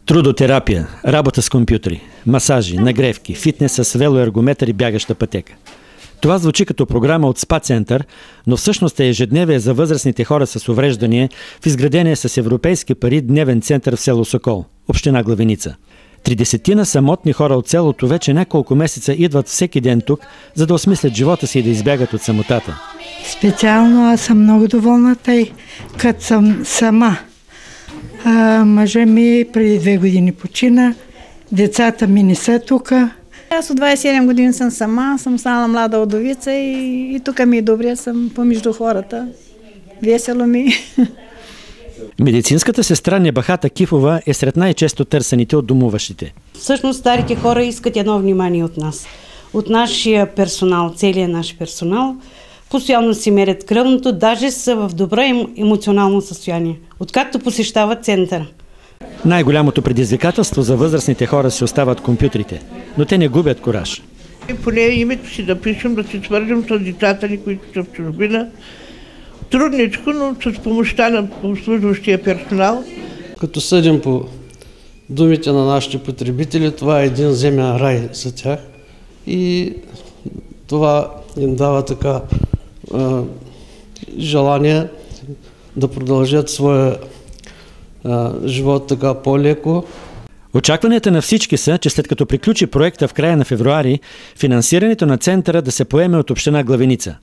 Трудотерапия, работа с компютри, масажи, нагревки, фитнес с велоергометър и бягаща пътека. Това звучи като програма от СПА център, но всъщност е ежедневие за възрастните хора с увреждания в изградения с европейски пари дневен център в село Сокол, община Главиница. 30 самотни хора от селото вече няколко месеца идват всеки ден тук, за да осмислят живота си и да избягат от самотата. Специално аз съм много доволна, тъй като съм сама. Мъжа ми преди 2 години почина, децата ми не са тук. Аз от 27 години съм сама, съм станала млада удовица и тук ми е добре, съм помежду хората. Весело ми. Медицинската сестра Небахата Кифова е сред най-често търсените от домуващите. Всъщност старите хора искат едно внимание от нас. От нашия персонал, целият наш персонал, постоянно си мерят кръвното, даже са в добро емоционално състояние, откакто посещават центъра. Най-голямото предизвикателство за възрастните хора си остават компютрите, но те не губят кураж. Поне името си да пишем, да си свържем с децата ни, които са в чужбина. Трудничко, но с помощта на обслужващия персонал. Като съдим по думите на нашите потребители, това е един земен рай за тях и това им дава така желание да продължат своя живот така по-леко. Очакванията на всички са, че след като приключи проекта в края на февруари, финансирането на центъра да се поеме от община Главиница.